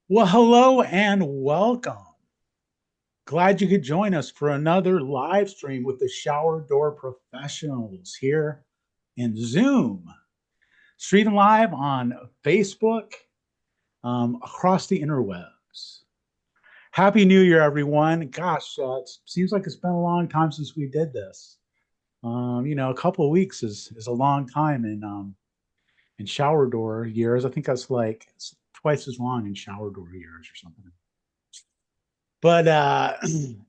Well, hello and welcome. Glad you could join us for another live stream with the Shower Door Professionals here in Zoom, streaming live on Facebook, across the interwebs. Happy New Year, everyone. Gosh, it seems like it's been a long time since we did this. A couple of weeks is a long time in shower door years. I think that's like it's twice as long in shower door years or something. But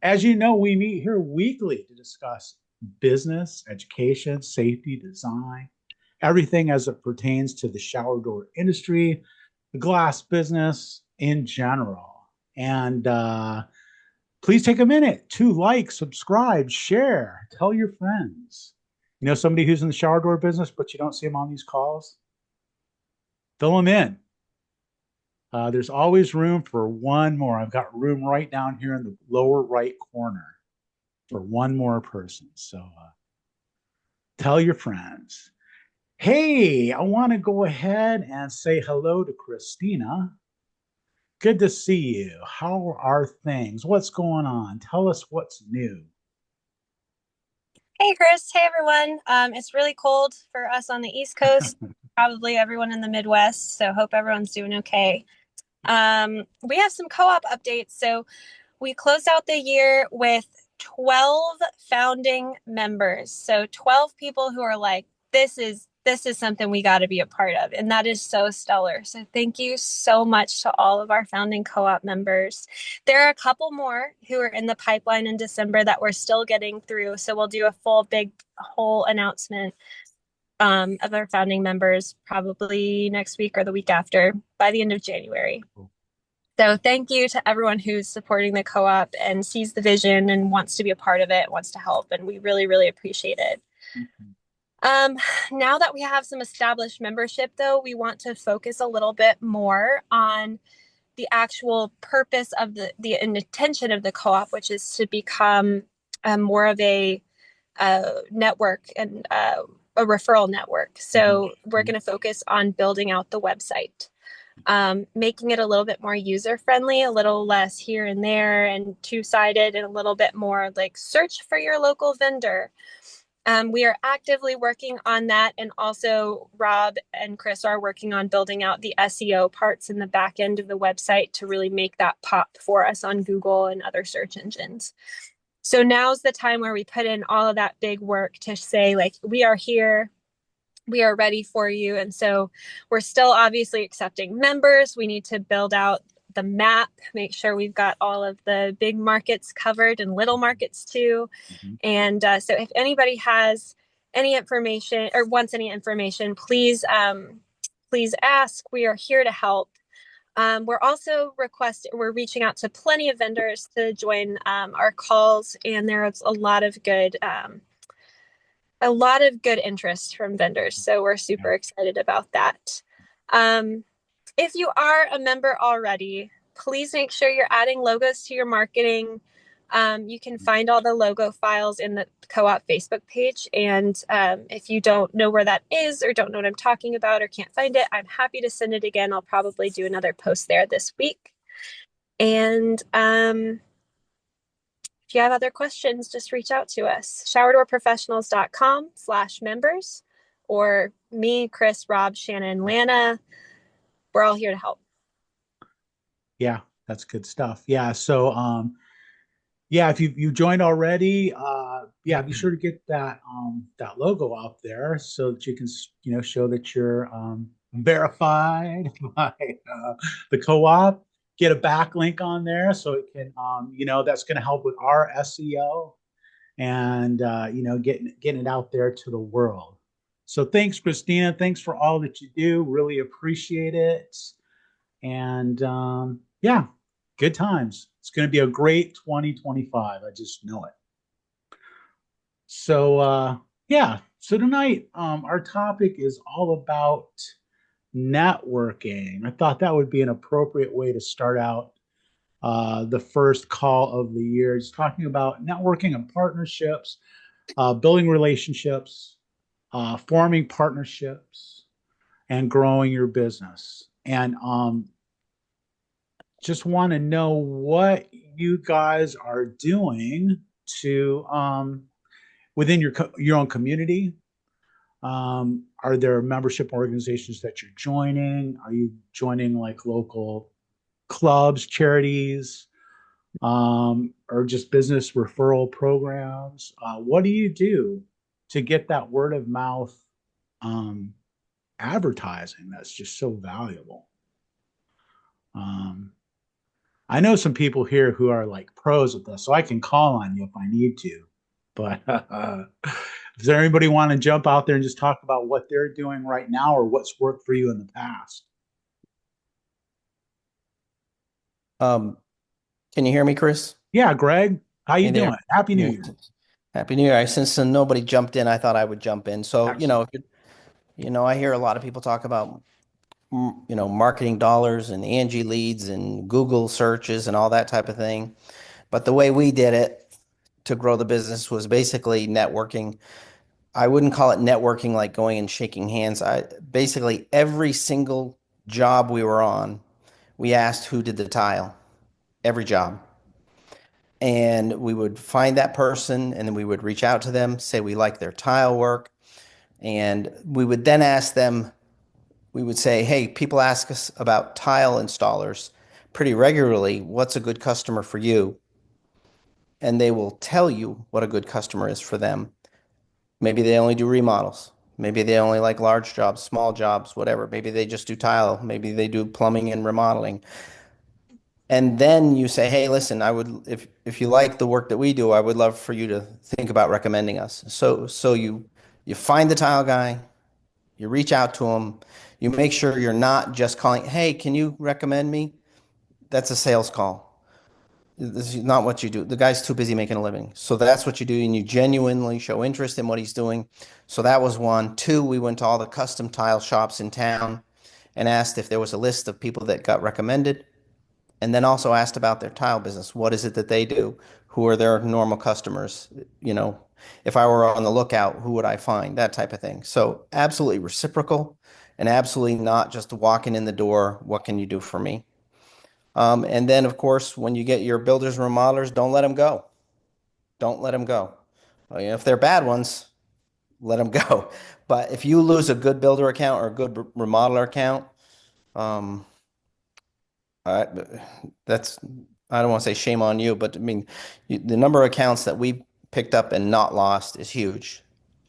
as you know, we meet here weekly to discuss business, education, safety, design, everything as it pertains to the shower door industry, the glass business in general. And please take a minute to like, subscribe, share, tell your friends. You know, somebody who's in the shower door business, but you don't see them on these calls, fill them in. There's always room for one more. I've got room right down here in the lower right corner for one more person. So tell your friends. Hey, I want to go ahead and say hello to Christina. Good to see you. How are things? What's going on? Tell us what's new. Hey, Chris. Hey, everyone. It's really cold for us on the East Coast, probably everyone in the Midwest. So, hope everyone's doing okay. We have some co op updates. So, we closed out the year with 12 founding members. So 12 people who are like, this is something we got to be a part of. And that is so stellar. So thank you so much to all of our founding co-op members. There are a couple more who are in the pipeline in December that we're still getting through. So we'll do a full big whole announcement of our founding members probably next week or the week after by the end of January. So thank you to everyone who's supporting the co-op and sees the vision and wants to be a part of it, wants to help, and we really, really appreciate it. Um, Now that we have some established membership, though, we want to focus a little bit more on the actual purpose of the intention of the co-op, which is to become more of a network and a referral network. So we're going to focus on building out the website. Making it a little bit more user friendly, a little less here and there and two-sided, and a little bit more like search for your local vendor. We are actively working on that, and also Rob and Chris are working on building out the SEO parts in the back end of the website to really make that pop for us on Google and other search engines. So now's the time where we put in all of that big work to say, like, we are here, we are ready for you. And so we're still obviously accepting members. We need to build out the map, make sure we've got all of the big markets covered and little markets too. And so if anybody has any information or wants any information, please ask. We are here to help. We're reaching out to plenty of vendors to join our calls, and there's a lot of good interest from vendors. So we're super excited about that. If you are a member already, please make sure you're adding logos to your marketing. You can find all the logo files in the co-op Facebook page. And if you don't know where that is or don't know what I'm talking about or can't find it, I'm happy to send it again. I'll probably do another post there this week. And if you have other questions, just reach out to us. showerdoorprofessionals.com/members, or me, Chris, Rob, Shannon, Lana. We're all here to help. Yeah, that's good stuff. Yeah. So yeah, if you joined already, yeah, be sure to get that logo out there so that you can show that you're verified by the co-op. Get a backlink on there so it can that's going to help with our SEO and getting it out there to the world. So thanks, Christina. Thanks for all that you do. Really appreciate it. And yeah, good times. It's going to be a great 2025. I just know it. So yeah, so tonight our topic is all about networking. I thought that would be an appropriate way to start out the first call of the year. It's talking about networking and partnerships, building relationships, forming partnerships, and growing your business. And just want to know what you guys are doing to within your own community. Are there membership organizations that you're joining? Are you joining like local clubs, charities, or just business referral programs? What do you do to get that word of mouth um, advertising that's just so valuable? Um, I know some people here who are like pros at this, so I can call on you if I need to. But does there anybody want to jump out there and just talk about what they're doing right now or what's worked for you in the past? Um, can you hear me, Chris? Yeah, Greg, how you Hey there. doing? Happy New You're- Year. Happy New Year. Since nobody jumped in, I thought I would jump in. So, Excellent. I hear a lot of people talk about, marketing dollars and Angie leads and Google searches and all that type of thing. But the way we did it to grow the business was basically networking. I wouldn't call it networking like going and shaking hands. I basically every single job we were on, we asked who did the tile, every job. And we would find that person and then we would reach out to them, say we like their tile work. And we would then ask them, we would say, hey, people ask us about tile installers pretty regularly. What's a good customer for you? And they will tell you what a good customer is for them. Maybe they only do remodels. Maybe they only like large jobs, small jobs, whatever. Maybe they just do tile. Maybe they do plumbing and remodeling. And then you say, hey, listen, I would if you like the work that we do, I would love for you to think about recommending us. So you find the tile guy, you reach out to him, you make sure you're not just calling, hey, can you recommend me? That's a sales call. This is not what you do. The guy's too busy making a living. So that's what you do, and you genuinely show interest in what he's doing. So that was one. Two, we went to all the custom tile shops in town and asked if there was a list of people that got recommended, and then also asked about their tile business. What is it that they do? Who are their normal customers? You know, if I were on the lookout, who would I find? That type of thing. So absolutely reciprocal and absolutely not just walking in the door. What can you do for me? And then, of course, when you get your builders and remodelers, don't let them go. Don't let them go. If they're bad ones, let them go. But if you lose a good builder account or a good remodeler account, um, I, that's, I don't want to say shame on you, but I mean, the number of accounts that we picked up and not lost is huge.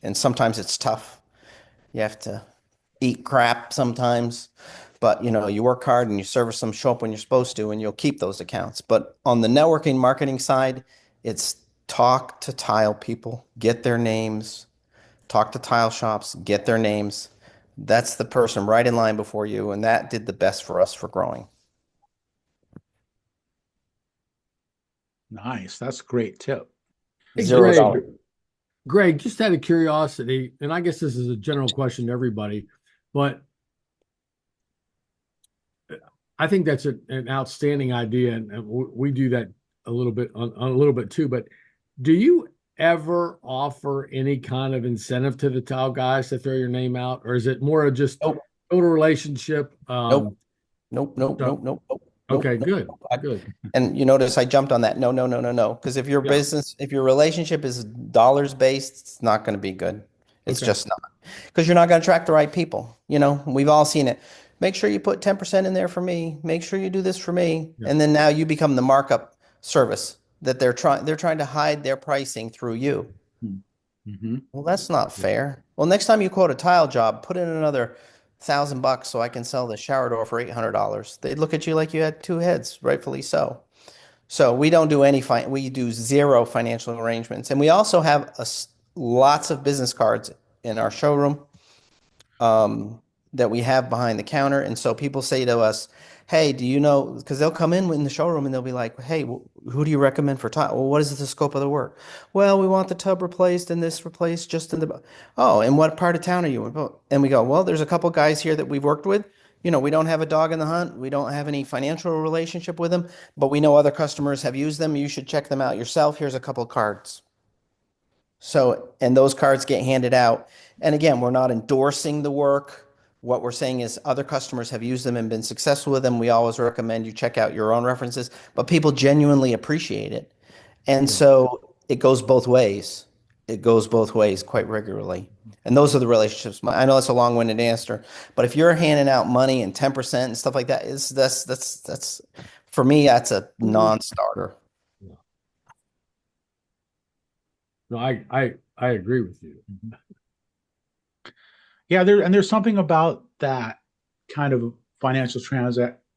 And sometimes it's tough. You have to eat crap sometimes, but you work hard and you service them, show up when you're supposed to, and you'll keep those accounts. But on the networking marketing side, it's talk to tile people, get their names, talk to tile shops, get their names. That's the person right in line before you, and that did the best for us for growing. Nice. That's a great tip. Hey, Zero Greg, dollar. Greg, just out of curiosity, and I guess this is a general question to everybody, but I think that's an outstanding idea, and we do that a little bit on a little bit too. But do you ever offer any kind of incentive to the tile guys to throw your name out, or is it more of just Nope. build a relationship? Nope. Nope. Nope. So- Nope. Nope. Nope. okay, Nope. good, I- good. And you notice I jumped on that. No, no, no, no, no. Because if your Yeah, business, if your relationship is dollars based, it's not going to be good. It's okay, just not. Because you're not going to attract the right people. We've all seen it. Make sure you put 10% in there for me. Make sure you do this for me. yeah, And then now you become the markup service that they're trying to hide their pricing through you. Mm-hmm. Well, that's not fair. Well, next time you quote a tile job, put in another $1,000 so I can sell the shower door for $800. They'd look at you like you had two heads, rightfully so. So we don't do we do zero financial arrangements. And we also have lots of business cards in our showroom that we have behind the counter. And so people say to us, hey, do you know, because they'll come in the showroom and they'll be like, hey, who do you recommend for tile? Well, what is the scope of the work? Well, we want the tub replaced and this replaced just in the, oh, and what part of town are you in? And we go, well, there's a couple guys here that we've worked with. We don't have a dog in the hunt. We don't have any financial relationship with them, but we know other customers have used them. You should check them out yourself. Here's a couple of cards. So, and those cards get handed out. And again, we're not endorsing the work. what we're saying is other customers have used them and been successful with them. We always recommend you check out your own references, but people genuinely appreciate it. And so it goes both ways. It goes both ways quite regularly. And those are the relationships. I know that's a long-winded answer, but if you're handing out money and 10% and stuff like that, that's for me, that's a non-starter. No, I agree with you. Yeah, there's something about that kind of financial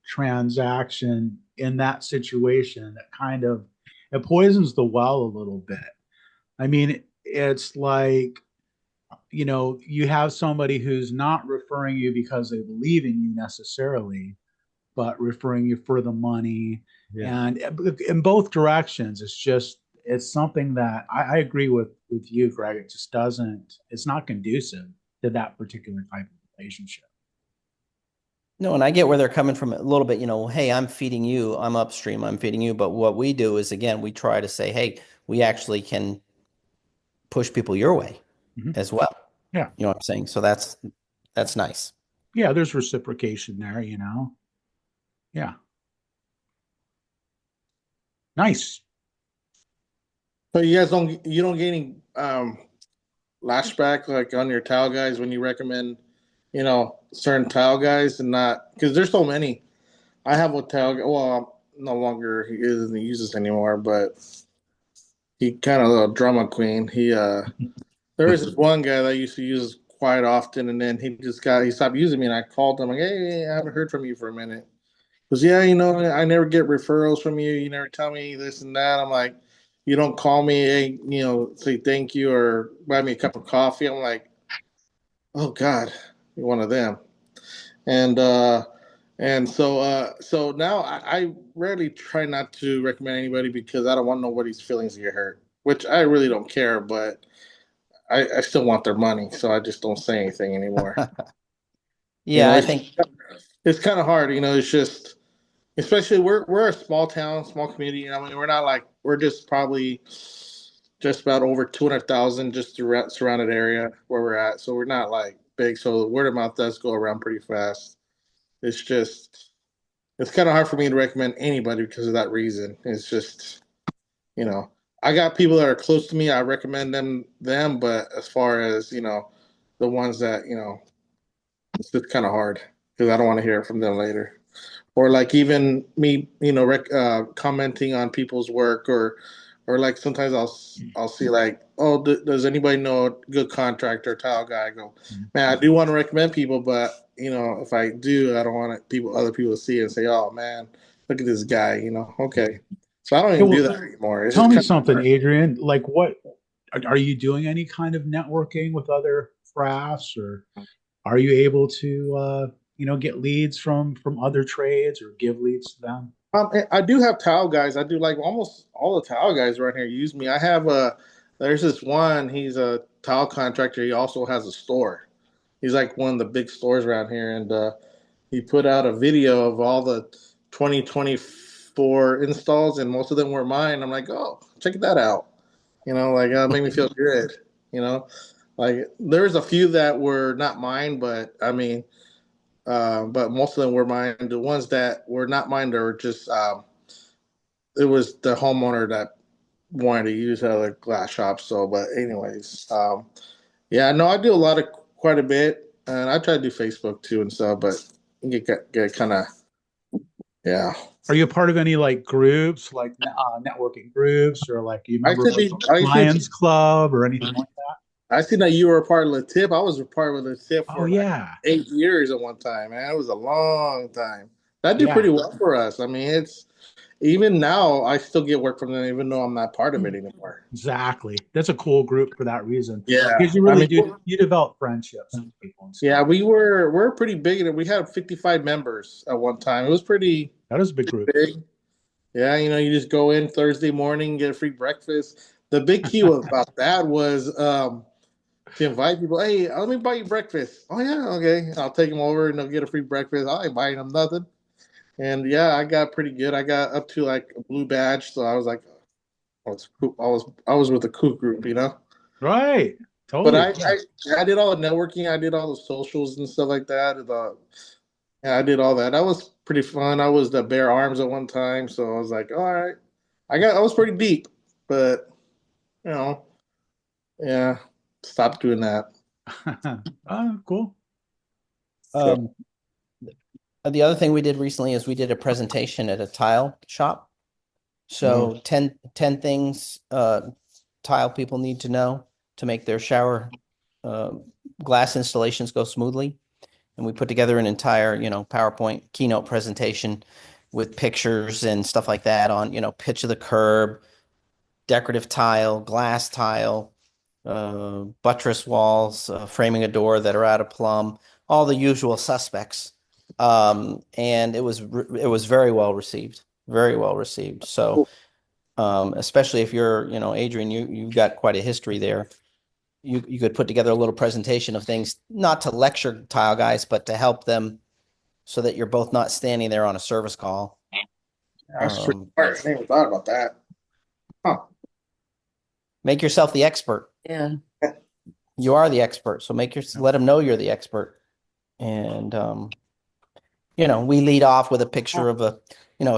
transaction in that situation that kind of it poisons the well a little bit. I mean, it's like, you have somebody who's not referring you because they believe in you necessarily, but referring you for the money. Yeah. And in both directions, it's something that I agree with you, Greg. It just it's not conducive to that particular type of relationship. No, and I get where they're coming from a little bit, hey, I'm feeding you, I'm upstream, I'm feeding you. But what we do is, again, we try to say, hey, we actually can push people your way as well. Yeah. You know what I'm saying? So that's nice. Yeah, there's reciprocation there, Yeah. Nice. So you guys don't get any lashback like on your tile guys when you recommend, certain tile guys, and not because there's so many. I have a tile guy. Well, no longer he doesn't use this anymore, but he kind of a drama queen. There was this one guy that I used to use quite often, and then he stopped using me, and I called him like, hey, I haven't heard from you for a minute. He goes, yeah, I never get referrals from you. You never tell me this and that. I'm like, you don't call me, hey, say thank you or buy me a cup of coffee. I'm like, oh God, you're one of them. And so now I rarely try not to recommend anybody because I don't want nobody's feelings to get hurt, which I really don't care, but I still want their money, so I just don't say anything anymore. Yeah, I think it's kind of hard. It's just, especially we're a small town, small community. I mean, we're just probably just about over 200,000 just throughout surrounded area where we're at. So we're not like big. So the word of mouth does go around pretty fast. It's kind of hard for me to recommend anybody because of that reason. It's just, I got people that are close to me. I recommend them, but as far as, the ones that, it's just kind of hard because I don't want to hear it from them later. Or like even me, commenting on people's work, or like sometimes I'll see like, oh, does anybody know a good contractor, tile guy? I go, man, I do want to recommend people, but if I do, I don't want other people to see it and say, oh man, look at this guy, okay. So I don't even do that anymore. It's Tell just me kind something, of Adrian. Like, what are you doing? Any kind of networking with other crafts, or are you able to, get leads from other trades or give leads to them? I do have tile guys. I do like almost all the tile guys around here use me. There's this one, he's a tile contractor. He also has a store. He's like one of the big stores around here. And he put out a video of all the 2024 installs, and most of them were mine. I'm like, oh, check that out. Like, it made me feel good. Like there's a few that were not mine, but I mean, but most of them were mine. The ones that were not mine, they were just it was the homeowner that wanted to use other glass shops. So, but anyways, yeah, no, I do quite a bit, and I try to do Facebook too and stuff. But get kind of, yeah. Are you a part of any like groups, like networking groups, or like you I member of should be. a Lions Club or anything like that? I seen that you were a part of the tip. I was a part of the tip Oh for like yeah, 8 years at one time, man. It was a long time. That did yeah, pretty well for us. I mean, it's even now I still get work from them, even though I'm not part of it anymore. exactly. That's a cool group for that reason. Yeah, Because you really do you develop friendships with people and stuff. yeah, we're pretty big, and we had 55 members at one time. It was pretty That is a big group. big. Yeah, you just go in Thursday morning, get a free breakfast. The big key about that was to invite people. Hey, let me buy you breakfast. Oh yeah, okay. I'll take them over and they'll get a free breakfast. I ain't buying them nothing. And yeah, I got pretty good. I got up to like a blue badge, so I was like, I was with the cool group, Right. But Totally. Yeah. I did all the networking. I did all the socials and stuff like that. Yeah, I did all that. That was pretty fun. I was the bare arms at one time, so I was like, all right. I was pretty deep, but you know, yeah, stopped doing that. Oh, cool. So The other thing we did recently is we did a presentation at a tile shop. So 10 things tile people need to know to make their shower glass installations go smoothly. And we put together an entire, PowerPoint keynote presentation with pictures and stuff like that on, pitch of the curb, decorative tile, glass tile, buttress walls, framing a door that are out of plumb, all the usual suspects. And it was very well received, very well received. So, especially if you're, Adrian, you've got quite a history there. You could put together a little presentation of things, not to lecture tile guys, but to help them so that you're both not standing there on a service call. that's pretty smart. I didn't even thought about that. Huh. Make yourself the expert. Yeah. You are the expert, so let them know you're the expert. And we lead off with a picture of a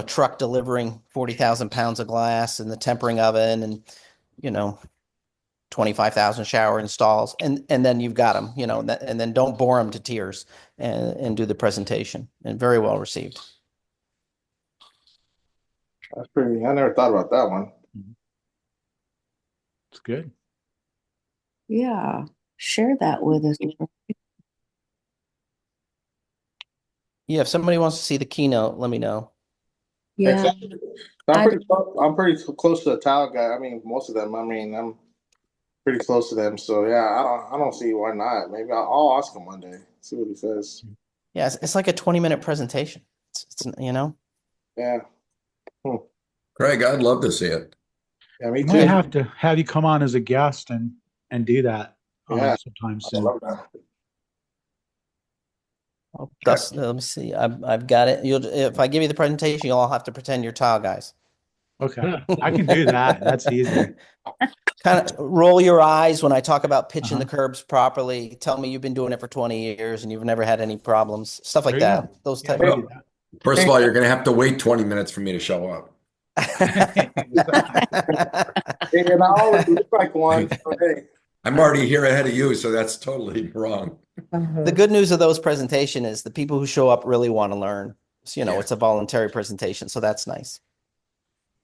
truck delivering 40,000 pounds of glass and the tempering oven and 25,000 shower installs, and then you've got them, and then don't bore them to tears and do the presentation. And very well received. That's pretty. I never thought about that one. It's good. Yeah. Share that with us. Yeah, if somebody wants to see the keynote, let me know. Yeah. I'm pretty close to the tile guy. I mean, most of them. I mean, I'm pretty close to them. So yeah, I don't see why not. Maybe I'll ask him one day. See what he says. Yeah, it's like a 20-minute presentation. It's Yeah. Craig, I'd love to see it. Yeah, me I too. might have to have you come on as a guest and do that Yeah. sometime I soon. love that. Dustin, let me see. I've got it. If I give you the presentation, you'll all have to pretend you're tile guys. Okay, I can do that. That's easy. Kind of roll your eyes when I talk about pitching the curbs properly. Tell me you've been doing it for 20 years and you've never had any problems. Stuff like There you that. Those Yeah, type I of. can do that. First of all, you're going to have to wait 20 minutes for me to show up. And I always look like one. So, hey. I'm already here ahead of you, so that's totally wrong. The good news of those presentation is the people who show up really want to learn. So, it's a voluntary presentation, so that's nice.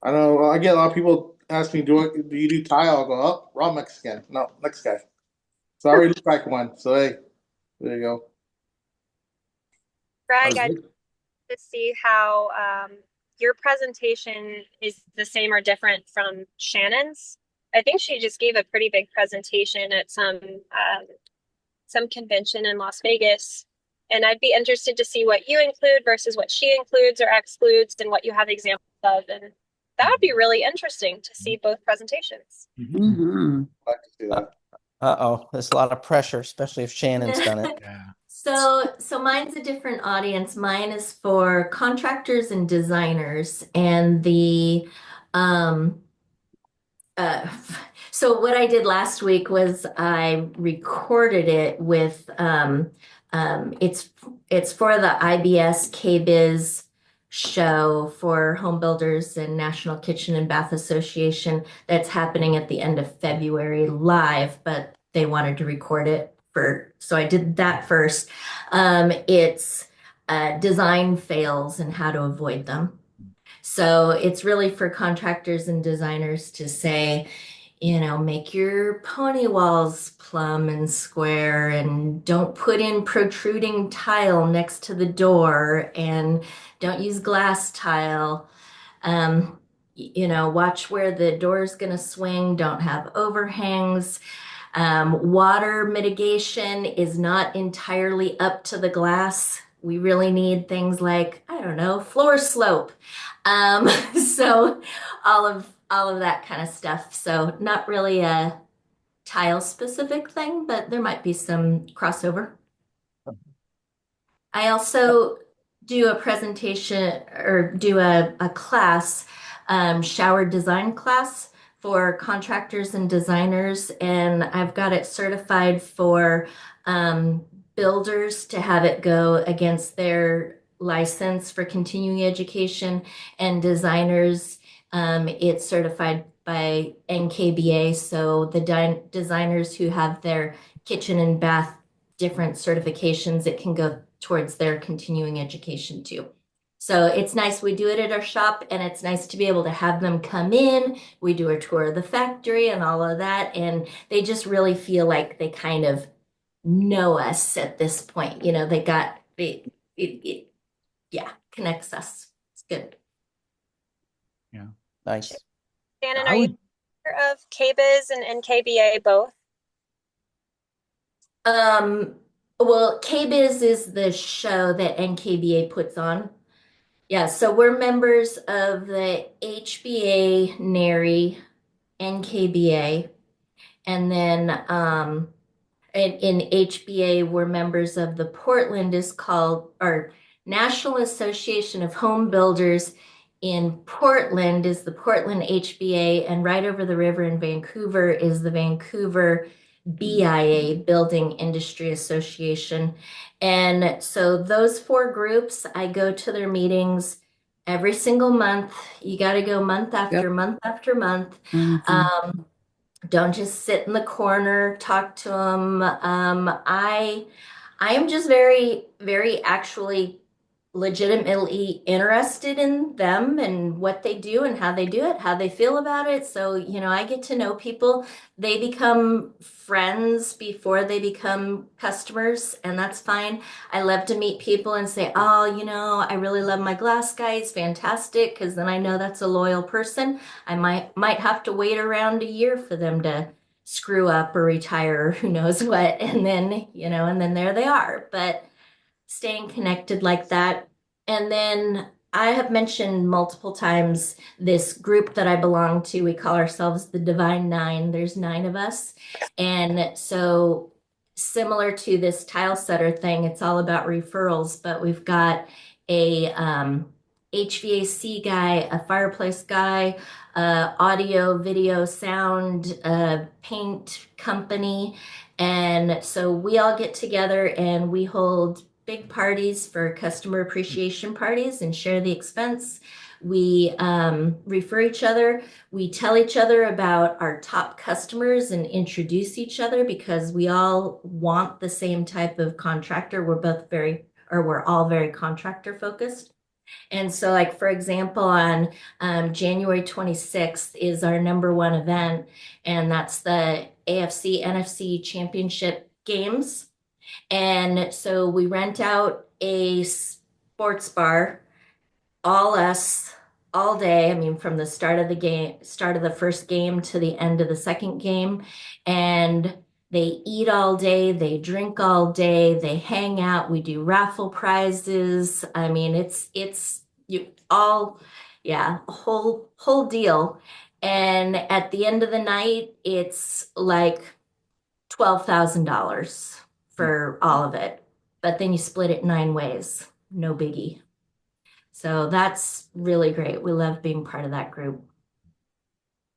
I know I get a lot of people ask me, do you do tile? I'll go, oh, raw Mexican. No, next guy. So I already look like one. So hey, there you go. Greg, I'd to see how your presentation is the same or different from Shannon's. I think she just gave a pretty big presentation at some convention in Las Vegas. And I'd be interested to see what you include versus what she includes or excludes and what you have examples of. And that would be really interesting to see both presentations. Mm-hmm. I'd like to see that. There's a lot of pressure, especially if Shannon's done it. Yeah. So mine's a different audience. Mine is for contractors and designers, and so what I did last week was I recorded it with it's for the IBS KBiz show for home builders and National Kitchen and Bath Association that's happening at the end of February live, but they wanted to record it so I did that first. It's design fails and how to avoid them. So it's really for contractors and designers to say, make your pony walls plumb and square, and don't put in protruding tile next to the door, and don't use glass tile. Watch where the door is going to swing. Don't have overhangs. Water mitigation is not entirely up to the glass. We really need things like, I don't know, floor slope. So all of that kind of stuff. So not really a tile specific thing, but there might be some crossover. I also do a presentation or do a class, shower design class for contractors and designers, and I've got it certified for builders to have it go against their license for continuing education, and designers, it's certified by NKBA. So the designers who have their kitchen and bath different certifications, it can go towards their continuing education too. So it's nice. We do it at our shop, and it's nice to be able to have them come in. We do a tour of the factory and all of that, and they just really feel like they kind of know us at this point. You know, they got it yeah, connects us. It's good. Yeah. Nice. Shannon, I are you would, aware of KBIS and NKBA both? Well, KBIS is the show that NKBA puts on. Yeah, so we're members of the HBA, NARI, NKBA, and then in HBA, we're members of the Portland is called, or National Association of Home Builders in Portland is the Portland HBA, and right over the river in Vancouver is the Vancouver BIA, Building Industry Association. And so those four groups, I go to their meetings every single month. You got to go month after month after month. Don't just sit in the corner, talk to them. I am just very, very actually legitimately interested in them and what they do and how they do it, how they feel about it. So, you know, I get to know people. They become friends before they become customers, and that's fine. I love to meet people and say, oh, you know, I really love my glass guy. He's fantastic, because then I know that's a loyal person. I might have to wait around a year for them to screw up or retire or who knows what. And then, you know, and then there they are. But staying connected like that. And then I have mentioned multiple times this group that I belong to. We call ourselves the Divine Nine. There's 9 of us. And so similar to this tile setter thing, it's all about referrals, but we've got a HVAC guy, a fireplace guy, audio, video, sound, paint company. And so we all get together and we hold big parties for customer appreciation parties and share the expense. We refer each other. We tell each other about our top customers and introduce each other, because we all want the same type of contractor. We're all very contractor focused. And so, like, for example, on January 26th is our #1 event, and that's the AFC NFC Championship Games. And so we rent out a sports bar, all us, all day. I mean, from the start of the first game to the end of the second game. And they eat all day, they drink all day, they hang out, we do raffle prizes. I mean, it's you all, yeah, a whole deal. And at the end of the night, it's like $12,000 for all of it. But then you split it 9 ways. No biggie. So that's really great. We love being part of that group.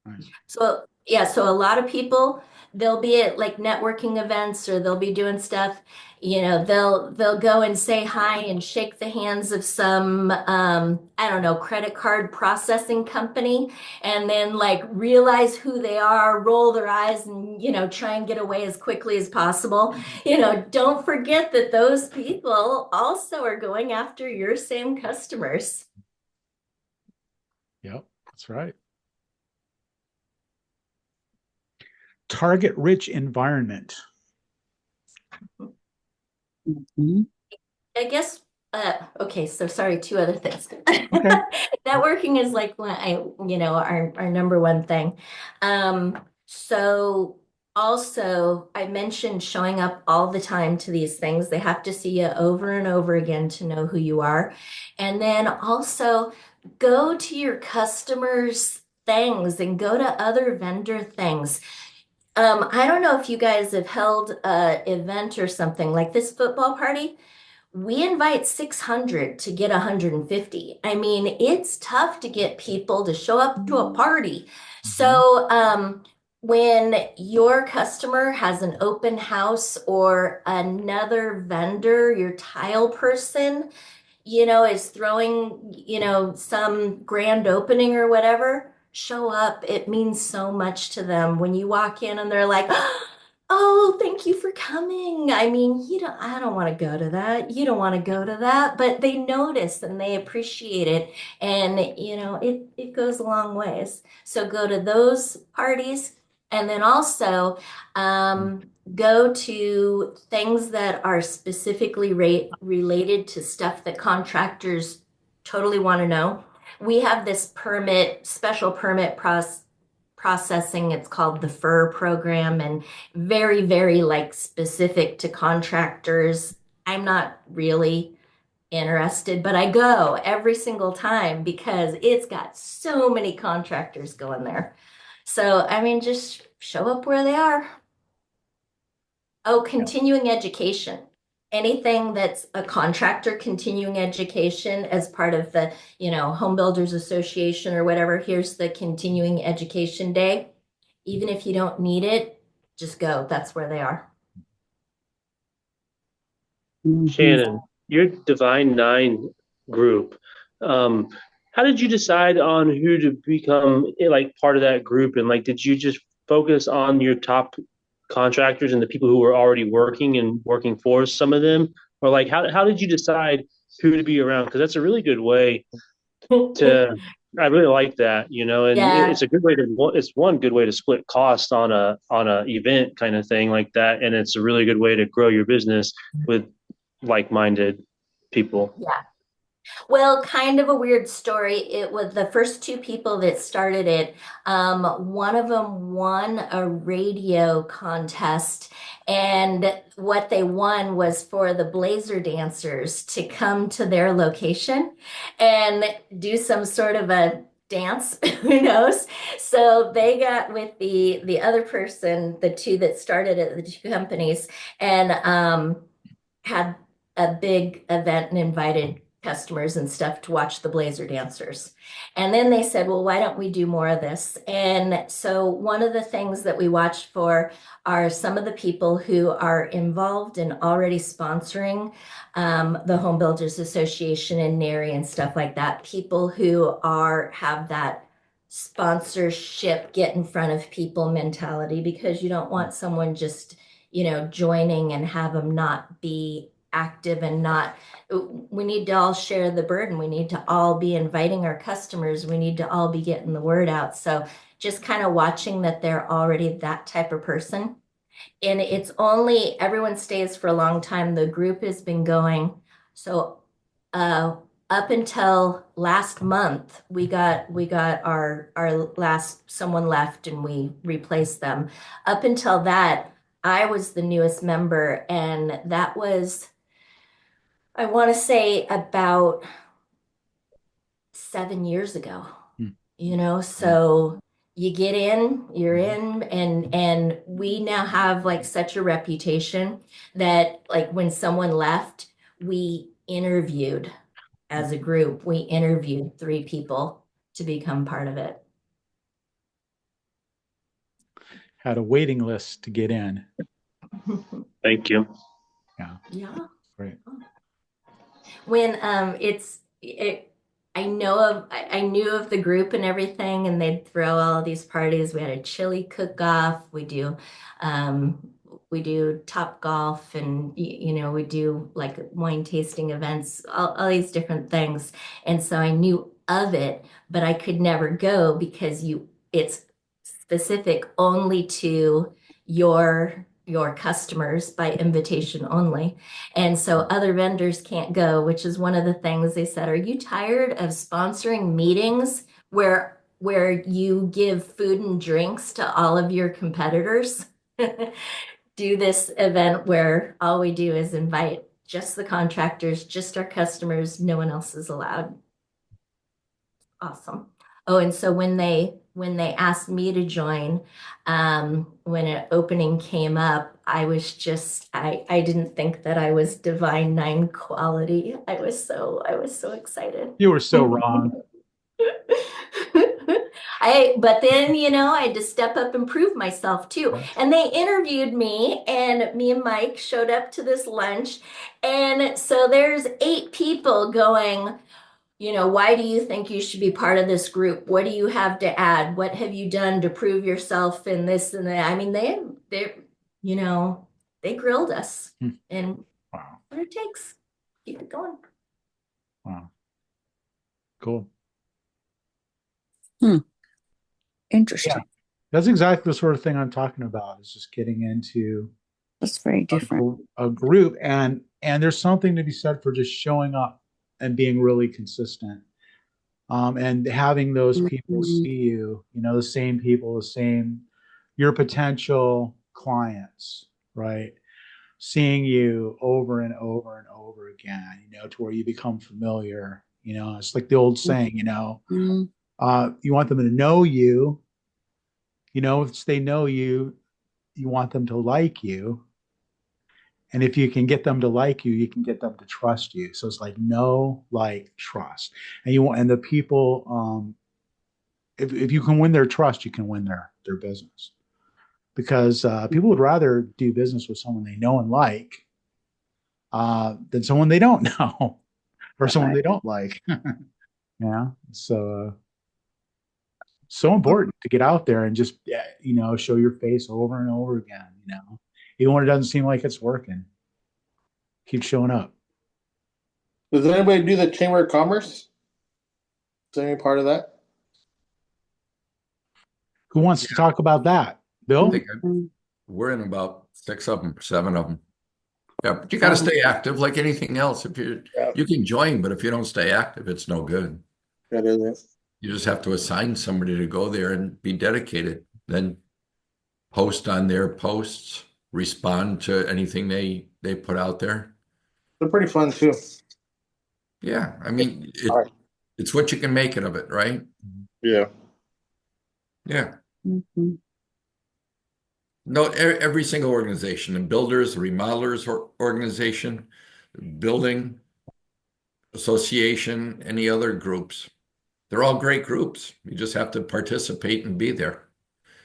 Nice. So yeah, so a lot of people, they'll be at like networking events, or they'll be doing stuff, you know, they'll go and say hi and shake the hands of some I don't know, credit card processing company, and then like realize who they are, roll their eyes, and you know, try and get away as quickly as possible. You know, don't forget that those people also are going after your same customers. Yep, that's right. Target rich environment. I guess, okay, so sorry, 2 other things. Okay. Networking is like you know, our #1 thing. So also I mentioned showing up all the time to these things. They have to see you over and over again to know who you are. And then also go to your customers' things and go to other vendor things. I don't know if you guys have held an event or something like this football party. we invite 600 to get 150. I mean, it's tough to get people to show up to a party. So, when your customer has an open house or another vendor, your tile person, is throwing, some grand opening or whatever, show up. It means so much to them when you walk in and they're like, oh, thank you for coming. I mean, I don't want to go to that. You don't want to go to that, but they notice and they appreciate it. And, it goes a long ways. So go to those parties and then also, go to things that are specifically related to stuff that contractors totally want to know. We have this special permit processing. It's called the FUR program, and very, very like specific to contractors. I'm not really interested, but I go every single time because it's got so many contractors going there. So, I mean, just show up where they are. Oh, continuing education. Anything that's a contractor continuing education as part of the, Home Builders Association or whatever, here's the continuing education day. Even if you don't need it, just go. That's where they are. Shannon, your Divine Nine group, how did you decide on who to become like part of that group? And like, did you just focus on your top contractors and the people who were already working and working for some of them? Or like, how did you decide who to be around? Because that's a really good way to, I really like that, and Yeah. it's a good way to, it's one good way to split cost on a event kind of thing like that. And it's a really good way to grow your business with like-minded people. Yeah. Well, kind of a weird story. It was the first two people that started it. One of them won a radio contest, and what they won was for the Blazer dancers to come to their location and do some sort of a dance. Who knows? So they got with the other person, the two that started it, the two companies, and had a big event and invited customers and stuff to watch the Blazer dancers. And then they said, well, why don't we do more of this? And so one of the things that we watched for are some of the people who are involved in already sponsoring the Home Builders Association and NARI and stuff like that. People who have that sponsorship, get in front of people mentality, because you don't want someone just joining and have them not be active and not. We need to all share the burden. We need to all be inviting our customers. We need to all be getting the word out. So just kind of watching that they're already that type of person. And it's only, everyone stays for a long time. The group has been going. So up until last month, we got our last, someone left and we replaced them. Up until that, I was the newest member, and that was, I want to say, about 7 years ago. So you get in, you're in, and we now have like such a reputation that like when someone left, we interviewed as a group, we interviewed 3 people to become part of it. Had a waiting list to get in. Thank you. Yeah. Great. When I knew of the group and everything, and they'd throw all these parties. We had a chili cook-off. We do Top Golf, and we do like wine tasting events, all these different things. And so I knew of it, but I could never go because it's specific only to your customers by invitation only. And so other vendors can't go, which is one of the things they said, are you tired of sponsoring meetings where you give food and drinks to all of your competitors? Do this event where all we do is invite just the contractors, just our customers, no one else is allowed. Awesome. Oh, and so when they asked me to join, when an opening came up, I was just, I didn't think that I was Divine Nine quality. I was so excited. You were so wrong. But then, I had to step up and prove myself too. And they interviewed me, and me and Mike showed up to this lunch. And so there's 8 people going, why do you think you should be part of this group? What do you have to add? What have you done to prove yourself in this and that? I mean, they grilled us, and Wow. what it takes, keep it going. Wow. Cool. Interesting. Yeah. That's exactly the sort of thing I'm talking about, is just getting into That's very different. a group, and there's something to be said for just showing up and being really consistent. And having those people see you, the same people, your potential clients, right? Seeing you over and over and over again, to where you become familiar. It's like the old saying, Mhm. you want them to know you, if they know you, you want them to like you. And if you can get them to like you, you can get them to trust you. So it's like know, like, trust. And the people, if you can win their trust, you can win their business. Because people would rather do business with someone they know and like than someone they don't know or someone they don't like. Yeah. So important to get out there and just, show your face over and over again, even when it doesn't seem like it's working. Keep showing up. Does anybody do the Chamber of Commerce? Is there any part of that? Who wants to talk about that? Bill? We're in about 6 of them, 7 of them. Yeah, but you got to stay active like anything else. If you can join, but if you don't stay active, it's no good. That is it. You just have to assign somebody to go there and be dedicated. Then post on their posts, respond to anything they put out there. They're pretty fun too. Yeah, I mean, it's what you can make it of it, right? Yeah. Yeah. Mhm. No, every single organization, the builders, the remodelers organization, building association, any other groups, they're all great groups. You just have to participate and be there.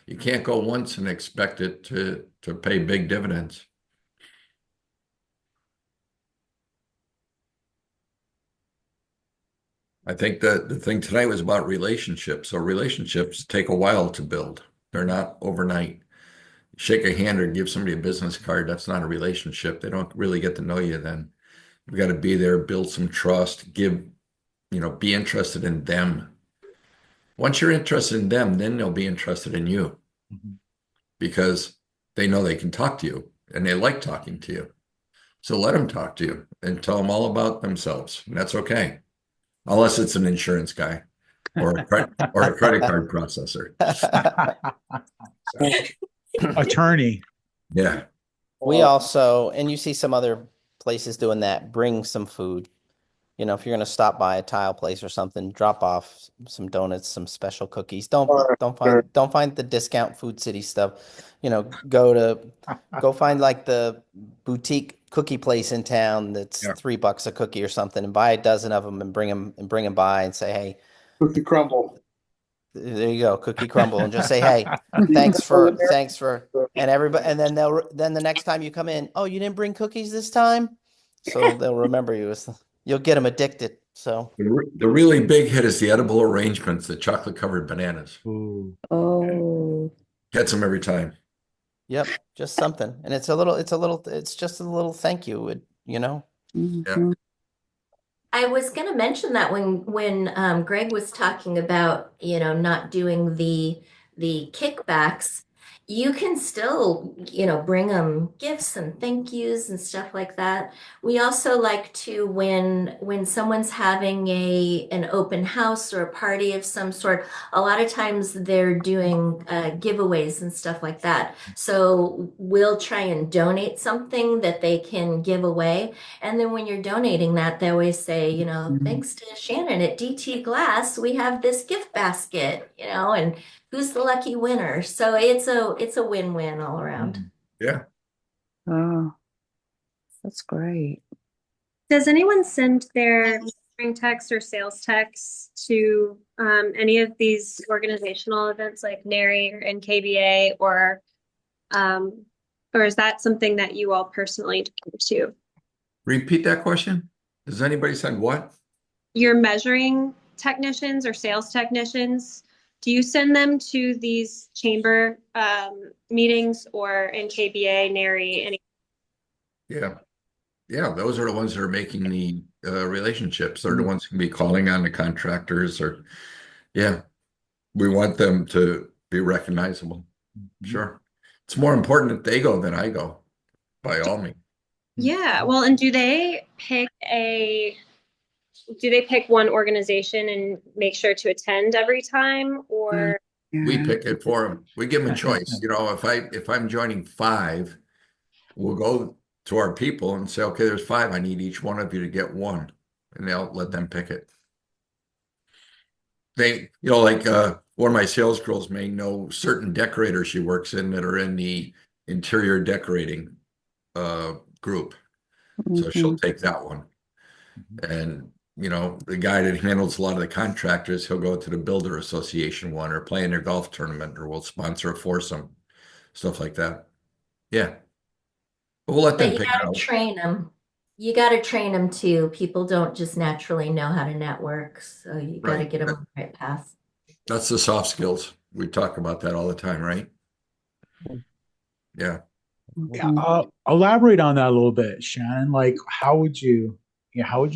You can't go once and expect it to pay big dividends. I think that the thing tonight was about relationships. So relationships take a while to build. They're not overnight. Shake a hand or give somebody a business card, that's not a relationship. They don't really get to know you then. You've got to be there, build some trust, be interested in them. Once you're interested in them, then they'll be interested in you because they know they can talk to you and they like talking to you. So let them talk to you and tell them all about themselves. And that's okay. Unless it's an insurance guy or a credit card processor. Attorney. Yeah. We also, and you see some other places doing that, bring some food. If you're going to stop by a tile place or something, drop off some donuts, some special cookies. Don't find the discount Food City stuff. Go find like the boutique cookie place in town that's $3 a cookie or something, and buy a dozen of them and bring them by and say, hey, Cookie crumble. there you go, cookie crumble, and just say, hey, thanks for, and everybody, and then then the next time you come in, oh, you didn't bring cookies this time, so they'll remember you. You'll get them addicted. So the really big hit is the edible arrangements, the chocolate covered bananas. Ooh. Oh. Gets them every time. Yep, just something, and it's just a little thank you, Yeah. I was going to mention that when Greg was talking about, not doing the kickbacks, you can still, bring them gifts and thank yous and stuff like that. We also like to, when someone's having an open house or a party of some sort, a lot of times they're doing giveaways and stuff like that. So we'll try and donate something that they can give away. And then when you're donating that, they always say, thanks to Shannon at DT Glass, we have this gift basket, and who's the lucky winner. So it's a win-win all around. Yeah. Oh, that's great. Does anyone send their marketing text or sales text to any of these organizational events like NARI or NKBA, or is that something that you all personally do too? Repeat that question. Does anybody send what? Your measuring technicians or sales technicians, do you send them to these chamber meetings or NKBA, NARI, any? Yeah. Yeah, those are the ones that are making the relationships. They're the ones who can be calling on the contractors or, yeah, we want them to be recognizable. Sure. It's more important that they go than I go, by all means. Yeah, well, and do they pick one organization and make sure to attend every time, or? We Yeah. pick it for them. We give them a choice. You know, if I'm joining 5, we'll go to our people and say, okay, there's 5. I need each one of you to get one, and they'll let them pick it. They, you know, like one of my sales girls may know certain decorators she works in that are in the interior decorating group. So she'll take that one. And, you know, the guy that handles a lot of the contractors, he'll go to the builder association one or play in their golf tournament or we'll sponsor a foursome, stuff like that. Yeah. But we'll let them But you pick it gotta out. train them. You gotta train them too. People don't just naturally know how to network, so you gotta Right. get them on the right path. That's the soft skills. We talk about that all the time, right? Yeah. Yeah, elaborate on that a little bit, Shannon. Like, how would you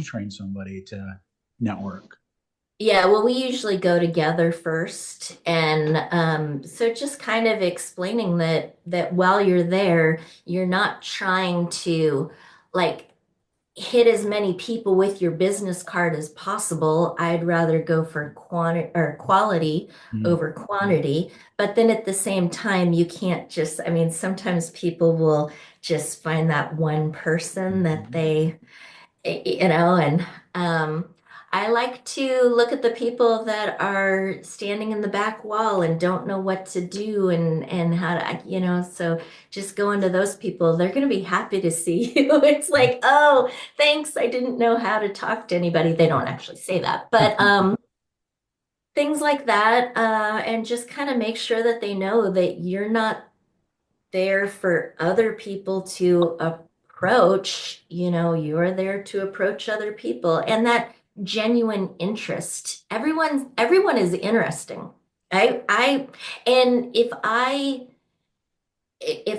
train somebody to network? Yeah, well, we usually go together first, and so just kind of explaining that while you're there, you're not trying to like hit as many people with your business card as possible. I'd rather go for quality over quantity. But then at the same time, you can't just, I mean, sometimes people will just find that one person that they, and I like to look at the people that are standing in the back wall and don't know what to do and how to, so just going to those people, they're going to be happy to see you. It's like, oh, thanks. I didn't know how to talk to anybody. They don't actually say that, but things like that, and just kind of make sure that they know that you're not there for other people to approach, you're there to approach other people, and that genuine interest. Everyone is interesting. And if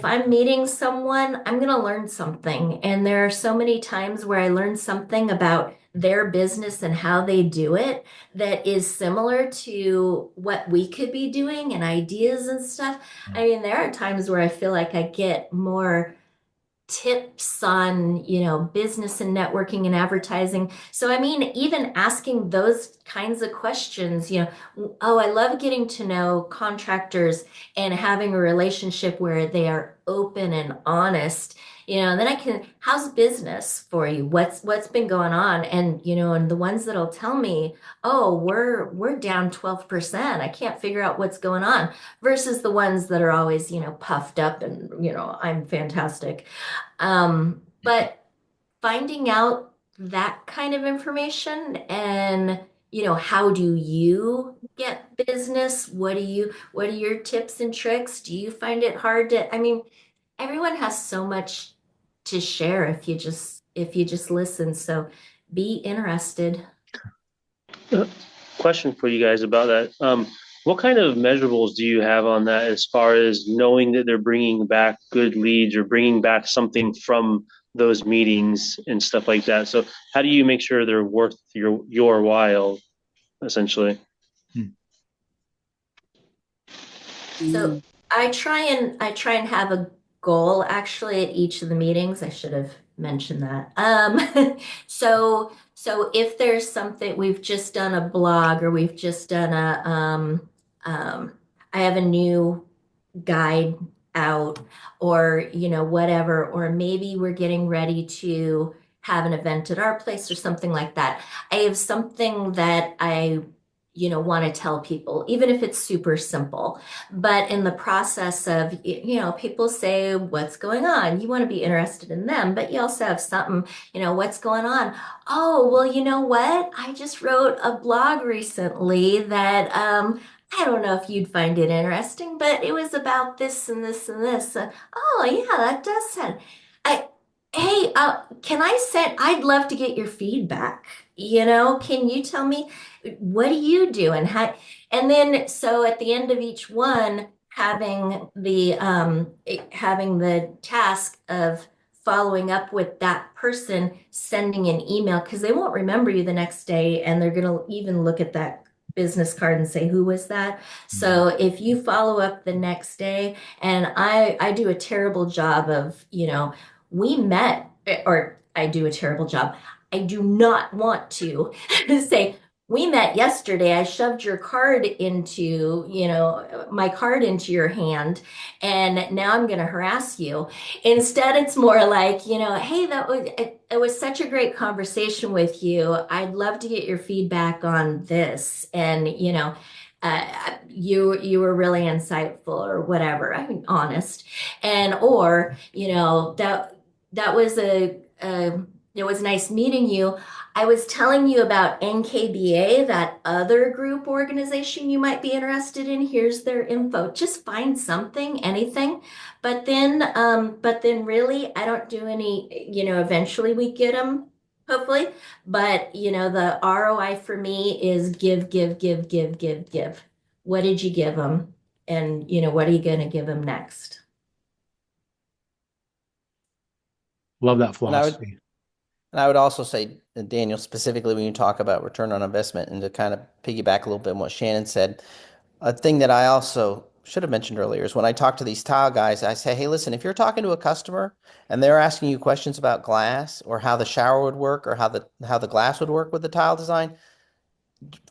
I'm meeting someone, I'm going to learn something. And there are so many times where I learn something about their business and how they do it that is similar to what we could be doing and ideas and stuff. I mean, there are times where I feel like I get more tips on, business and networking and advertising. So, I mean, even asking those kinds of questions, oh, I love getting to know contractors and having a relationship where they are open and honest. Then I can, how's business for you? What's been going on? And, and the ones that'll tell me, oh, we're down 12%. I can't figure out what's going on, versus the ones that are always, puffed up and, I'm fantastic. But finding out that kind of information and, how do you get business? What are your tips and tricks? Do you find it hard to, I mean, everyone has so much to share if you just listen. So be interested. Question for you guys about that. What kind of measurables do you have on that as far as knowing that they're bringing back good leads or bringing back something from those meetings and stuff like that? So how do you make sure they're worth your while, essentially? So I try and have a goal actually at each of the meetings. I should have mentioned that. So if there's something, we've just done a blog or we've just done I have a new guide out, or whatever, or maybe we're getting ready to have an event at our place or something like that. I have something that I want to tell people, even if it's super simple. But in the process of, people say, what's going on? You want to be interested in them, but you also have something, what's going on? Oh, well, you know what? I just wrote a blog recently that, I don't know if you'd find it interesting, but it was about this and this and this. Oh, yeah, that does sound. I, hey, I'd love to get your feedback. Can you tell me what do you do and how? And then so at the end of each one, having the task of following up with that person, sending an email because they won't remember you the next day, and they're gonna even look at that business card and say, who was that? So if you follow up the next day, and I do a terrible job of, we met, or I do a terrible job. I do not want to say, we met yesterday. I shoved your card into, my card into your hand, and now I'm going to harass you. Instead, it's more like, hey, it was such a great conversation with you. I'd love to get your feedback on this. And, you were really insightful or whatever. I mean, honest. And, or, that was it was nice meeting you. I was telling you about NKBA, that other group organization you might be interested in. Here's their info. Just find something, anything. But then really, I don't do any, eventually we get them, hopefully. But, the ROI for me is give, give, give, give, give, give. What did you give them? And, what are you going to give them next? Love that And philosophy. I would also say, Daniel, specifically when you talk about return on investment, and to kind of piggyback a little bit on what Shannon said, a thing that I also should have mentioned earlier is when I talk to these tile guys, I say, hey, listen, if you're talking to a customer and they're asking you questions about glass or how the shower would work or how the glass would work with the tile design,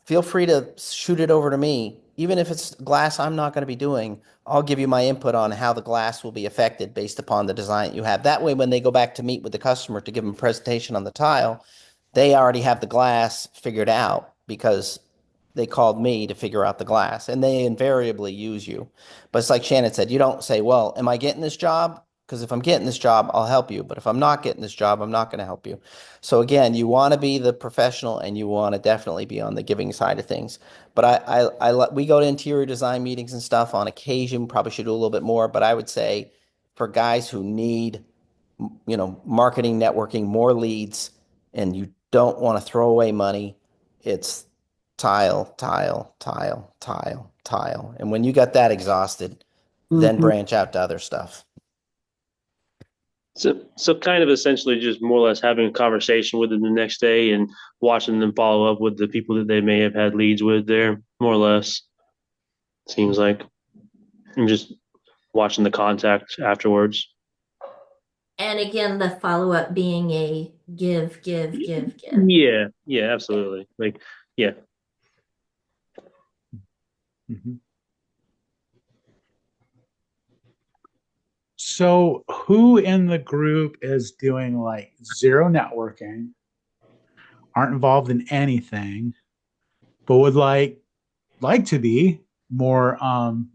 feel free to shoot it over to me. Even if it's glass I'm not going to be doing, I'll give you my input on how the glass will be affected based upon the design you have. That way, when they go back to meet with the customer to give them a presentation on the tile, they already have the glass figured out because they called me to figure out the glass, and they invariably use you. But it's like Shannon said, you don't say, well, am I getting this job? Because if I'm getting this job, I'll help you. But if I'm not getting this job, I'm not going to help you. So again, you want to be the professional, and you want to definitely be on the giving side of things. But we go to interior design meetings and stuff on occasion. Probably should do a little bit more. But I would say for guys who need, marketing, networking, more leads, and you don't want to throw away money, it's tile, tile, tile, tile, tile. And when you got that exhausted, then branch out to other stuff. So kind of essentially just more or less having a conversation with them the next day and watching them follow up with the people that they may have had leads with there, more or less. Seems like. And just watching the contact afterwards. And again, the follow-up being a give, give, give, give. Yeah, absolutely. Yeah. Mm-hmm. So, who in the group is doing like zero networking, aren't involved in anything, but would like to be more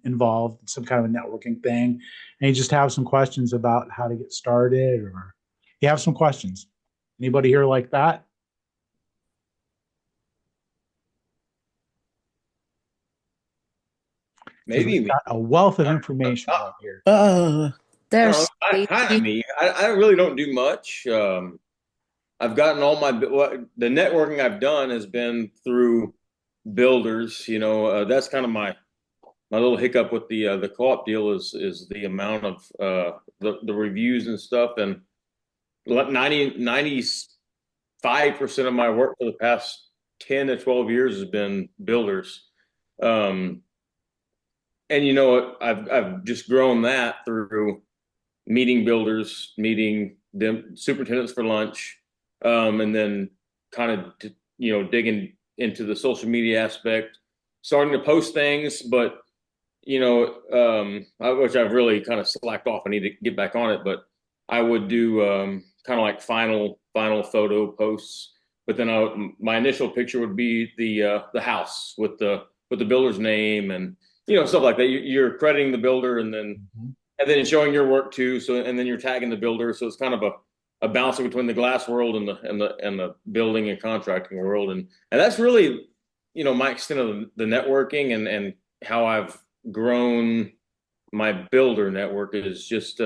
involved in some kind of a networking thing, and you just have some questions about how to get started, or you have some questions? Anybody here like that? Maybe We've got a wealth of information right here. There's kind of me. I really don't do much. I've gotten all the networking I've done has been through builders. That's kind of my little hiccup with the co-op deal is the amount of the reviews and stuff, and 95% of my work for the past 10 to 12 years has been builders. And I've just grown that through meeting builders, meeting them superintendents for lunch, and then kind of digging into the social media aspect, starting to post things, but which I've really kind of slacked off. I need to get back on it, but I would do kind of like final photo posts but then my initial picture would be the house with the builder's name and stuff like that. You're crediting the builder and then showing your work too. So and then you're tagging the builder. So it's kind of a bouncing between the glass world and the building and contracting world, and that's really my extent of the networking and how I've grown my builder network is just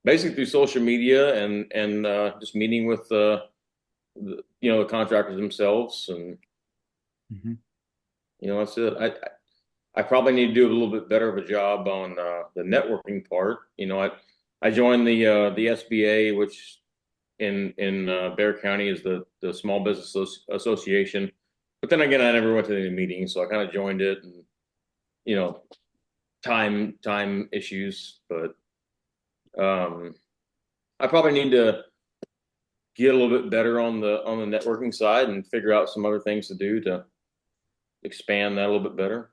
basically through social media and just meeting with the contractors themselves, and that's it. I probably need to do a little bit better of a job on the networking part. I joined the SBA, which in Bexar County is the Small Business Association. But then again, I never went to any meetings, so I kind of joined it, and time issues. But I probably need to get a little bit better on the networking side and figure out some other things to do to expand that a little bit better.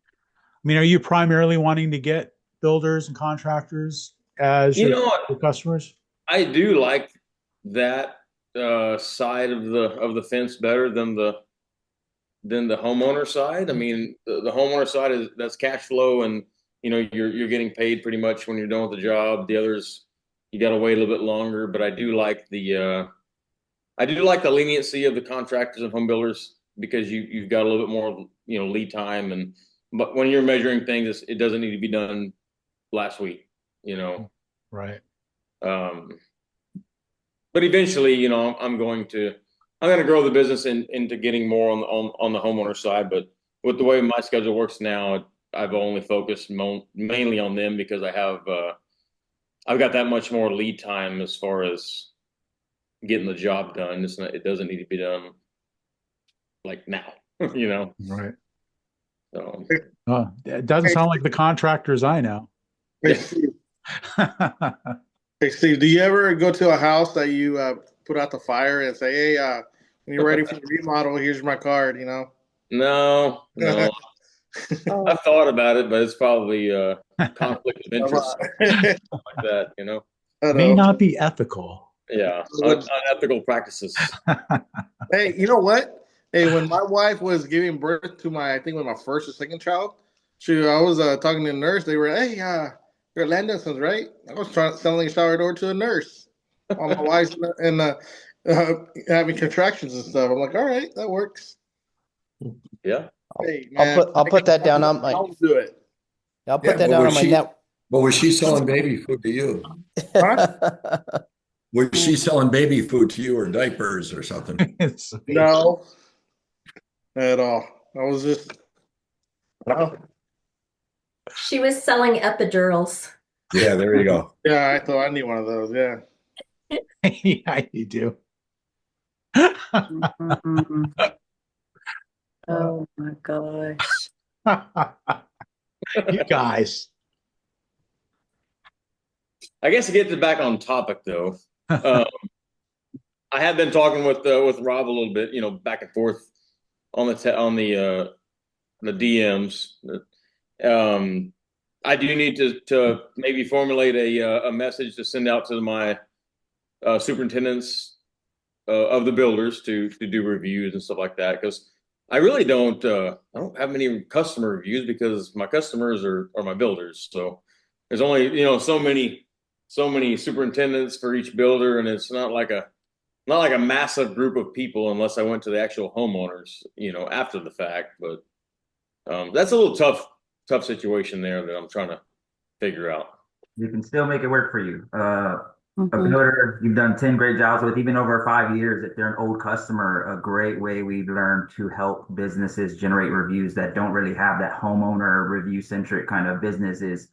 I mean, are you primarily wanting to get builders and contractors as your customers? I do like that side of the fence better than the homeowner side. I mean, the homeowner side that's cash flow, and you're getting paid pretty much when you're done with the job. The others, you got to wait a little bit longer. But I do like the leniency of the contractors and home builders because you've got a little bit more lead time, but when you're measuring things, it doesn't need to be done last week. Right. But eventually, I'm going to grow the business into getting more on the homeowner side. But with the way my schedule works now, I've only focused mainly on them because I've got that much more lead time as far as getting the job done. It doesn't need to be done like now, Right. So it doesn't sound like the contractors I know. Hey, Steve. Hey, Steve, do you ever go to a house that you put out the fire and say, hey, when you're ready for the remodel, here's my card, No. I've thought about it, but it's probably conflict of interest like that, May not be ethical. Yeah, unethical practices. Hey, you know what? Hey, when my wife was giving birth to I think with my first or second child, I was talking to the nurse. They were, hey, you're at Landison's, right? I was selling a shower door to a nurse while my wife's having contractions and stuff. I'm like, all right, that works. Yeah. Hey, man, I'll put that down on my. I'll do it. I'll put that down on my net. But was she selling baby food to you? Huh? Was she selling baby food to you or diapers or something? No, not at all. I was just. No. She was selling epidurals. Yeah, there you go. Yeah, I thought I need one of those. Yeah. Yeah, you do. Oh my gosh. You guys. I guess to get back on topic though, I have been talking with Rob a little bit, back and forth on the DMs. I do need to maybe formulate a message to send out to my superintendents of the builders to do reviews and stuff like that, because I really don't have many customer reviews because my customers are my builders. So there's only so many superintendents for each builder, and it's not like a massive group of people unless I went to the actual homeowners, after the fact. But that's a little tough situation there that I'm trying to figure out. You can still make it work for you. A builder you've done 10 great jobs with, even over 5 years, if they're an old customer, a great way we've learned to help businesses generate reviews that don't really have that homeowner review centric kind of business is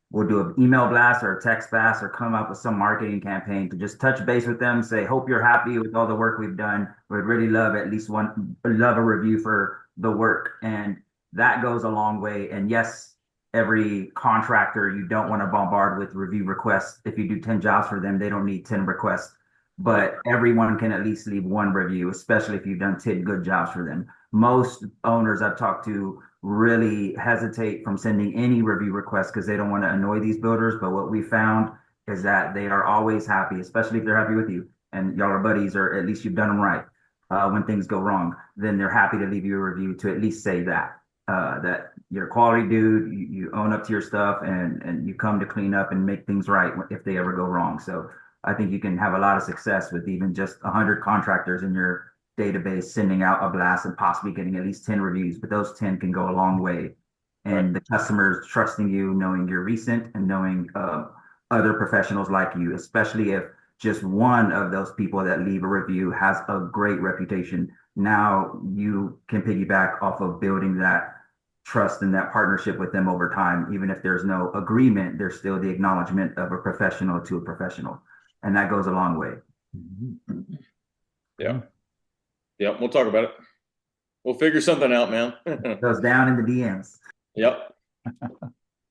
we'll do an email blast or a text blast or come up with some marketing campaign to just touch base with them, say, hope you're happy with all the work we've done. We'd really love love a review for the work. And that goes a long way. And yes, every contractor, you don't want to bombard with review requests. If you do 10 jobs for them, they don't need 10 requests, but everyone can at least leave one review, especially if you've done 10 good jobs for them. Most owners I've talked to really hesitate from sending any review requests because they don't want to annoy these builders. But what we found is that they are always happy, especially if they're happy with you. and y'all are buddies, or at least you've done them right. When things go wrong, then they're happy to leave you a review to at least say that you're a quality dude, you own up to your stuff, and you come to clean up and make things right if they ever go wrong. So I think you can have a lot of success with even just 100 contractors in your database sending out a blast and possibly getting at least 10 reviews, but those 10 can go a long way. And the customers trusting you, knowing you're recent, and knowing other professionals like you, especially if just one of those people that leave a review has a great reputation. Now you can piggyback off of building that trust and that partnership with them over time. Even if there's no agreement, there's still the acknowledgement of a professional to a professional. And that goes a long way. Yeah. Yep. We'll talk about it. We'll figure something out, man. It goes down in the DMs. Yep.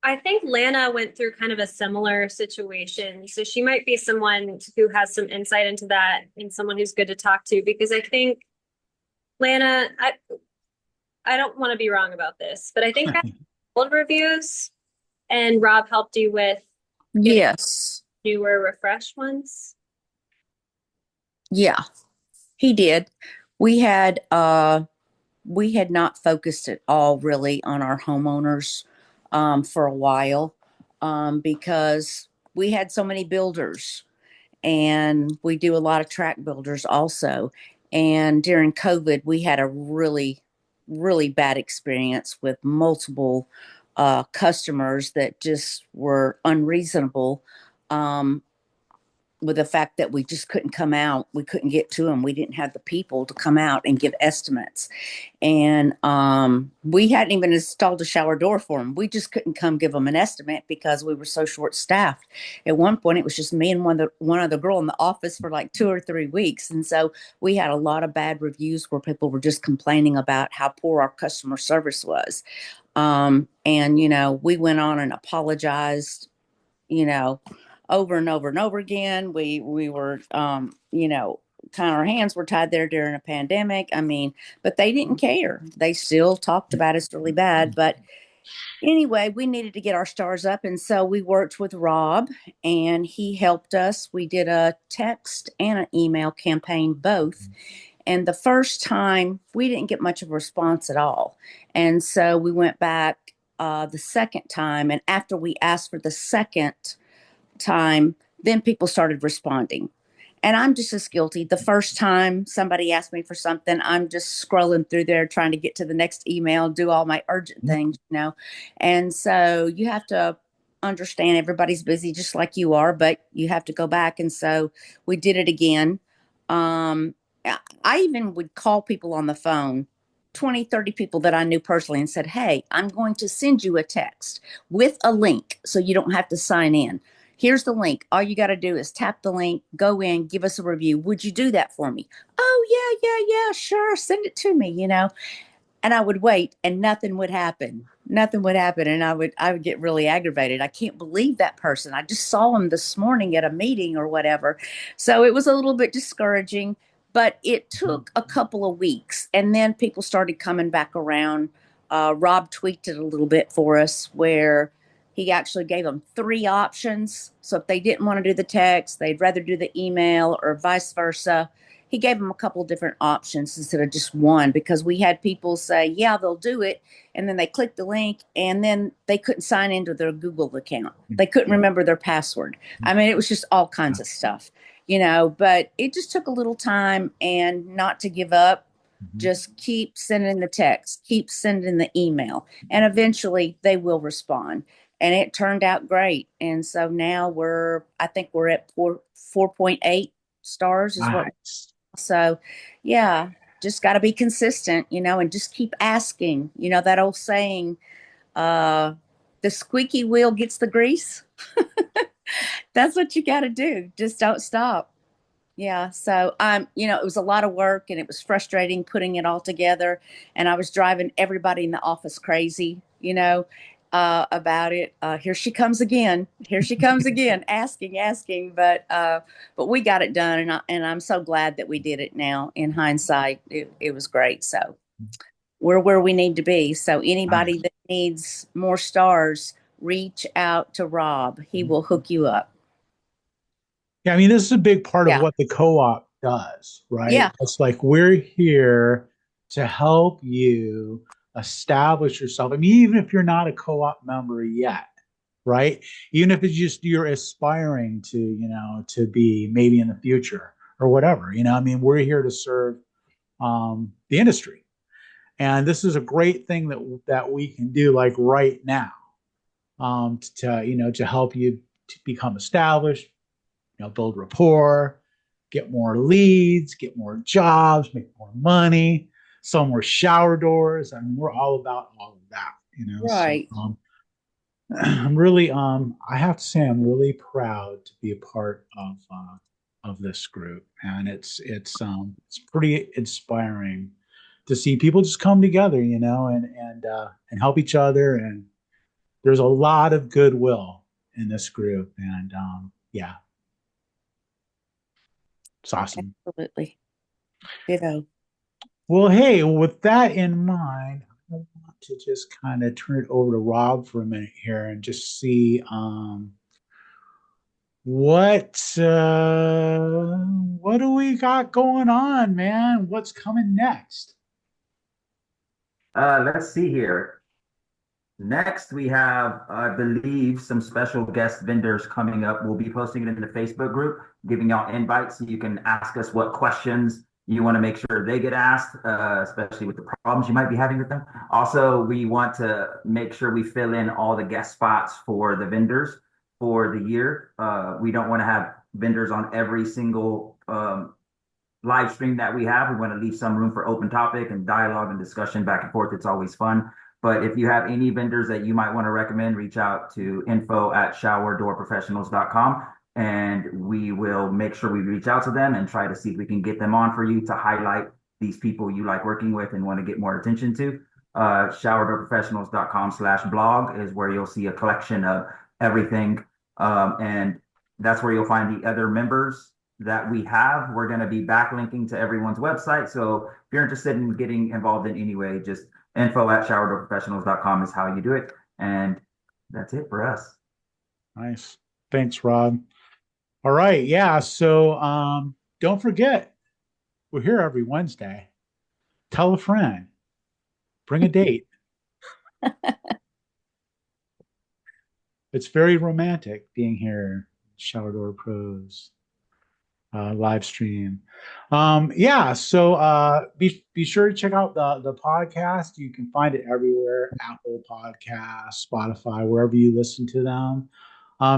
I think Lana went through kind of a similar situation. So she might be someone who has some insight into that and someone who's good to talk to, because I think Lana, I don't want to be wrong about this, but I think I old reviews and Rob helped you with Yes. newer, refreshed ones. Yeah, he did. We had not focused at all really on our homeowners for a while because we had so many builders, and we do a lot of track builders also. And during COVID, we had a really, really bad experience with multiple customers that just were unreasonable. With the fact that we just couldn't come out, we couldn't get to them. We didn't have the people to come out and give estimates. And we hadn't even installed a shower door for them. We just couldn't come give them an estimate because we were so short staffed. At one point, it was just me and one other girl in the office for like 2 or 3 weeks. And so we had a lot of bad reviews where people were just complaining about how poor our customer service was. And, we went on and apologized, over and over and over again. We were, kind of, our hands were tied there during a pandemic. I mean, but they didn't care. They still talked about us really bad. But anyway, we needed to get our stars up. And so we worked with Rob, and he helped us. We did a text and an email campaign, both. And the first time we didn't get much of a response at all. And so we went back the second time. And after we asked for the second time, then people started responding. And I'm just as guilty. The first time somebody asked me for something, I'm just scrolling through there trying to get to the next email, do all my urgent things, And so you have to understand everybody's busy just like you are, but you have to go back. And so we did it again. I even would call people on the phone, 20, 30 people that I knew personally, and said, hey, I'm going to send you a text with a link so you don't have to sign in. Here's the link. All you got to do is tap the link, go in, give us a review. Would you do that for me? Oh, yeah, sure. Send it to me, And I would wait, and nothing would happen. Nothing would happen. And I would get really aggravated. I can't believe that person. I just saw him this morning at a meeting or whatever. So it was a little bit discouraging, but it took a couple of weeks, and then people started coming back around. Rob tweaked it a little bit for us, where he actually gave them 3 options. So if they didn't want to do the text, they'd rather do the email, or vice versa. He gave them a couple of different options instead of just one, because we had people say, yeah, they'll do it. And then they clicked the link, and then they couldn't sign into their Google account. They couldn't remember their password. I mean, it was just all kinds of stuff, but it just took a little time, and not to give up. Just keep sending the text, keep sending the email, and eventually they will respond. And it turned out great. And so now I think we're at 4.8 stars is what. So yeah, just got to be consistent, and just keep asking, that old saying, the squeaky wheel gets the grease. That's what you got to do. Just don't stop. Yeah. So it was a lot of work, and it was frustrating putting it all together. And I was driving everybody in the office crazy, about it. Here she comes again. Here she comes again, asking. But we got it done, and I'm so glad that we did it now. In hindsight, it was great. So we're where we need to be. So anybody that needs more stars, reach out to Rob. He will hook you up. Yeah, I mean, this is a big part of Yeah. what the co-op does, right? Yeah. It's like we're here to help you establish yourself. I mean, even if you're not a co-op member yet, right? Even if it's just you're aspiring to, to be maybe in the future or whatever, I mean, we're here to serve the industry. And this is a great thing that we can do like right now, to help you to become established, build rapport, get more leads, get more jobs, make more money, sell more shower doors. I mean, we're all about all of that, Right. So, I'm really, I have to say, I'm really proud to be a part of this group, and it's pretty inspiring to see people just come together, and help each other. And there's a lot of goodwill in this group, and yeah, it's awesome. Absolutely. Ditto. Well, hey, with that in mind, I want to just kind of turn it over to Rob for a minute here and just see what do we got going on, man? What's coming next? Let's see here. Next, we have, I believe, some special guest vendors coming up. We'll be posting it in the Facebook group, giving y'all invites so you can ask us what questions you want to make sure they get asked, especially with the problems you might be having with them. Also, we want to make sure we fill in all the guest spots for the vendors for the year. We don't want to have vendors on every single live stream that we have. We want to leave some room for open topic and dialogue and discussion back and forth. It's always fun. But if you have any vendors that you might want to recommend, reach out to info@showerdoorprofessionals.com, and we will make sure we reach out to them and try to see if we can get them on for you to highlight these people you like working with and want to get more attention to. Showerdoorprofessionals.com/blog is where you'll see a collection of everything. And that's where you'll find the other members that we have. We're going to be backlinking to everyone's website. So if you're interested in getting involved in any way, just info@showerdoorprofessionals.com is how you do it. And that's it for us. Nice. Thanks, Rob. All right. Yeah. So don't forget, we're here every Wednesday. Tell a friend. Bring a date. It's very romantic being here, Shower Door Pros live stream. Yeah, so be sure to check out the podcast. You can find it everywhere: Apple Podcasts, Spotify, wherever you listen to them.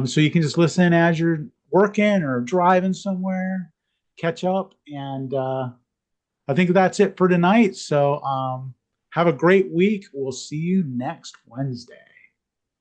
So you can just listen as you're working or driving somewhere, catch up, and I think that's it for tonight. So have a great week. We'll see you next Wednesday.